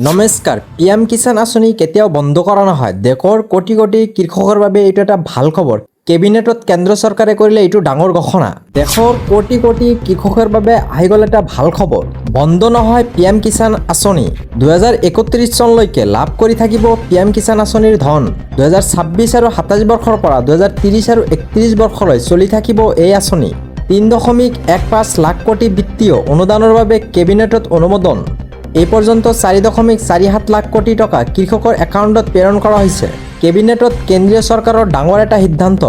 নমস্কাৰ। PM কিষাণ আঁচনি কেতিয়াও বন্ধ কৰা নহয়। দেশৰ কোটি কোটি কৃষকৰ বাবে এইটো এটা ভাল খবৰ। কেবিনেটত কেন্দ্ৰ চৰকাৰে কৰিলে এইটো ডাঙৰ ঘোষণা। দেশৰ কোটি কোটি কৃষকৰ বাবে আহি গ'ল এটা ভাল খবৰ। বন্ধ নহয় PM কিষাণ আঁচনি। 2031 চনলৈকে লাভ কৰি থাকিব PM কিষাণ আঁচনিৰ ধন। 2026 আৰু 27 বৰ্ষৰ পৰা 2030 আৰু 31 বৰ্ষলৈ চলি থাকিব এই আঁচনি। 3.15 লাখ কোটি বিত্তীয় অনুদানৰ বাবে কেবিনেটত অনুমোদন। এই পৰ্যন্ত 4.47 লাখ কোটি টকা কৃষকৰ একাউণ্টত প্ৰেৰণ কৰা হৈছে। কেবিনেটত কেন্দ্ৰীয় চৰকাৰৰ ডাঙৰ এটা সিদ্ধান্ত।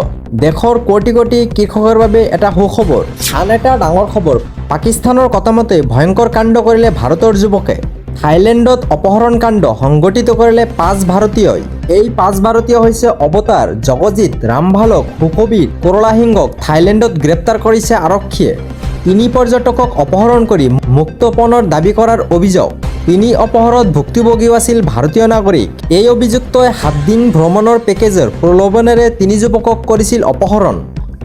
দেশৰ কোটি কোটি কৃষকৰ বাবে এটা সুখবৰ। আন এটা ডাঙৰ খবৰ, পাকিস্তানৰ কথামতে ভয়ংকৰ কাণ্ড কৰিলে ভাৰতৰ যুৱকে। থাইলেণ্ডত অপহৰণ কাণ্ড সংঘটিত কৰিলে 5 ভাৰতীয়ই। এই 5 ভাৰতীয় হৈছে অৱতাৰ, জগজিৎ, ৰামভালক, সুখবীৰ, কৰলা সিংহক থাইলেণ্ডত গ্ৰেপ্তাৰ কৰিছে আৰক্ষীয়ে। 3 পৰ্যটকক অপহৰণ কৰি মুক্তপণৰ দাবী কৰাৰ অভিযোগ। 3 অপহৰণত ভুক্তভোগীও আছিল ভাৰতীয় নাগৰিক। এই অভিযুক্তই 7 দিন ভ্ৰমণৰ পেকেজৰ প্ৰলোভনেৰে 3 যুৱকক কৰিছিল অপহৰণ।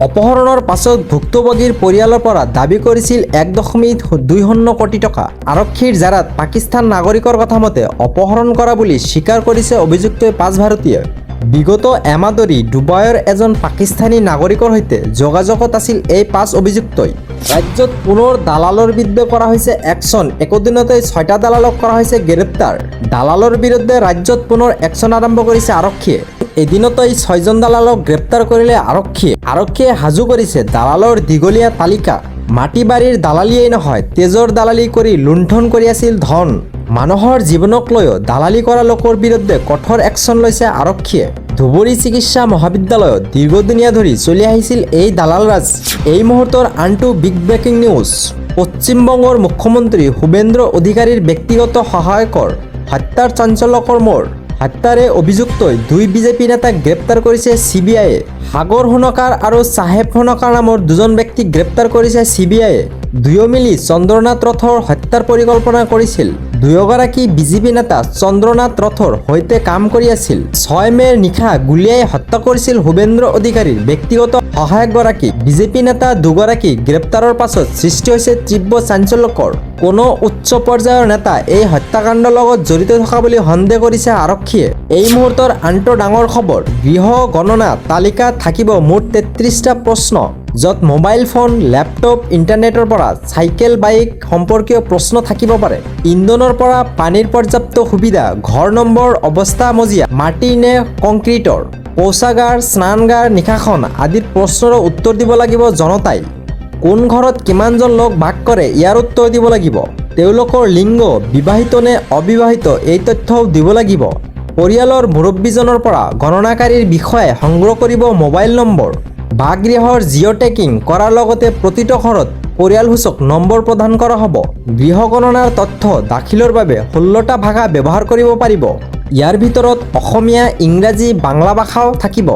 অপহৰণৰ পাছত ভুক্তভোগীৰ পৰিয়ালৰ পৰা দাবী কৰিছিল 1.20 কোটি টকা। আৰক্ষীৰ জাৰাত পাকিস্তান নাগৰিকৰ কথামতে অপহৰণ কৰা বুলি স্বীকাৰ কৰিছে অভিযুক্তই 5 ভাৰতীয়। বিগত এমাহ ধৰি ডুবাইৰ এজন পাকিস্তানী নাগৰিকৰ সৈতে যোগাযোগত আছিল এই 5 অভিযুক্তই। ৰাজ্যত পুনৰ দালালৰ বিৰুদ্ধে কৰা হৈছে একশ্যন। একদিনতে 6টা দালালক কৰা হৈছে গ্ৰেপ্তাৰ। দালালৰ বিৰুদ্ধে ৰাজ্যত পুনৰ একশ্যন আৰম্ভ কৰিছে আৰক্ষীয়ে। এদিনতেই 6জন দালালক গ্ৰেপ্তাৰ কৰিলে আৰক্ষীয়ে। আৰক্ষীয়ে সাজু কৰিছে দালালৰ দীঘলীয়া তালিকা। মাটি বাৰীৰ দালালিয়েই নহয়, তেজৰ দালালি কৰি লুণ্ঠন কৰি আছিল ধন। মানুহৰ জীৱনক লৈও দালালি কৰা লোকৰ বিৰুদ্ধে কঠোৰ একশ্যন লৈছে আৰক্ষীয়ে। ধুবুৰী চিকিৎসা মহাবিদ্যালয়ত দীৰ্ঘদিনীয়া ধৰি চলি আহিছিল এই দালালৰাজ। এই মুহূৰ্তৰ আনটো বিগ ব্ৰেকিং নিউজ। পশ্চিমবংগৰ মুখ্যমন্ত্ৰী শুভেন্দ্ৰ অধিকাৰীৰ ব্যক্তিগত সহায়কৰ হত্যাৰ চাঞ্চল্যকৰ মোৰ। হত্যাৰে অভিযুক্তই 2 বিজেপি নেতাক গ্ৰেপ্তাৰ কৰিছে CBIয়ে। সাগৰ সোণকাৰ আৰু চাহেব সোণকাৰ নামৰ 2জন ব্যক্তিক গ্ৰেপ্তাৰ কৰিছে CBIয়ে। দুয়ো মিলি চন্দ্ৰনাথ ৰথৰ হত্যাৰ পৰিকল্পনা কৰিছিল। দুয়োগৰাকী বিজেপি নেতা চন্দ্ৰনাথ ৰথৰ সৈতে কাম কৰি আছিল। 6 মে'ৰ নিশা গুলীয়াই হত্যা কৰিছিল শুভেন্দ্ৰ অধিকাৰীৰ ব্যক্তিগত সহায়কগৰাকীক। বিজেপি নেতা দুগৰাকী গ্ৰেপ্তাৰৰ পাছত সৃষ্টি হৈছে তীব্ৰ চাঞ্চল্যকৰ। কোনো উচ্চ পৰ্যায়ৰ নেতা এই হত্যাকাণ্ডৰ লগত জড়িত থকা বুলি সন্দেহ কৰিছে আৰক্ষীয়ে। এই মুহূৰ্তৰ আনটো ডাঙৰ খবৰ, গৃহ গণনা তালিকাত থাকিব মুঠ 33টা প্ৰশ্ন, য'ত মোবাইল ফোন, লেপটপ, ইণ্টাৰনেটৰ পৰা চাইকেল, বাইক সম্পৰ্কীয় প্ৰশ্ন থাকিব পাৰে। ইন্ধনৰ পৰা পানীৰ পৰ্যাপ্ত সুবিধা, ঘৰ নম্বৰ, অৱস্থা মজিয়া, মাটি নে কংক্ৰিটৰ, শৌচাগাৰ, স্নানগাৰ, নিশাসন আদিৰ প্ৰশ্নৰ উত্তৰ দিব লাগিব জনতাই। কোন ঘৰত কিমানজন লোক বাস কৰে ইয়াৰ উত্তৰ দিব লাগিব। তেওঁলোকৰ লিংগ, বিবাহিত নে অবিবাহিত এই তথ্যও দিব লাগিব। পৰিয়ালৰ মুৰব্বীজনৰ পৰা গণনাকাৰীৰ বিষয়ে সংগ্ৰহ কৰিব মোবাইল নম্বৰ। বাসগৃহৰ জিঅ' টেকিং কৰাৰ লগতে প্ৰতিটো ঘৰত পৰিয়ালসূচক নম্বৰ প্ৰদান কৰা হ'ব। গৃহ গণনাৰ তথ্য দাখিলৰ বাবে 16টা ভাষা ব্যৱহাৰ কৰিব পাৰিব। ইয়াৰ ভিতৰত অসমীয়া, ইংৰাজী, বাংলা ভাষাও থাকিব।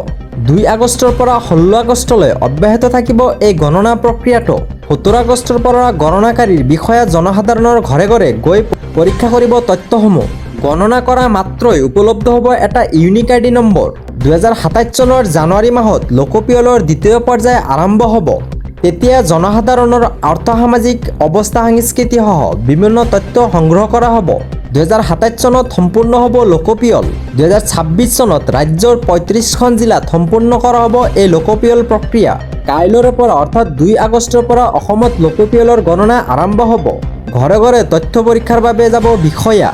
2 আগষ্টৰ পৰা 16 আগষ্টলৈ অব্যাহত থাকিব এই গণনা প্ৰক্ৰিয়াটো। 17 আগষ্টৰ পৰা গণনাকাৰীৰ বিষয়া জনসাধাৰণৰ ঘৰে ঘৰে গৈ পৰীক্ষা কৰিব তথ্যসমূহ। গণনা কৰা মাত্ৰই উপলব্ধ হ'ব এটা ইউনিক ID নম্বৰ। 2027 চনৰ জানুৱাৰী মাহত লোকপিয়লৰ দ্বিতীয় পৰ্যায় আৰম্ভ হ'ব। তেতিয়া জনসাধাৰণৰ আৰ্থ-সামাজিক অৱস্থা, সংস্কৃতি সহ বিভিন্ন তথ্য সংগ্ৰহ কৰা হ'ব। 2027 চনত সম্পূৰ্ণ হ'ব লোকপিয়ল। 2026 চনত ৰাজ্যৰ 35খন জিলাত সম্পূৰ্ণ কৰা হ'ব এই লোকপিয়ল প্ৰক্ৰিয়া। কাইলৈৰ পৰা অৰ্থাৎ 2 আগষ্টৰ পৰা অসমত লোকপিয়লৰ গণনা আৰম্ভ হ'ব। ঘৰে ঘৰে তথ্য পৰীক্ষাৰ বাবে যাব বিষয়া।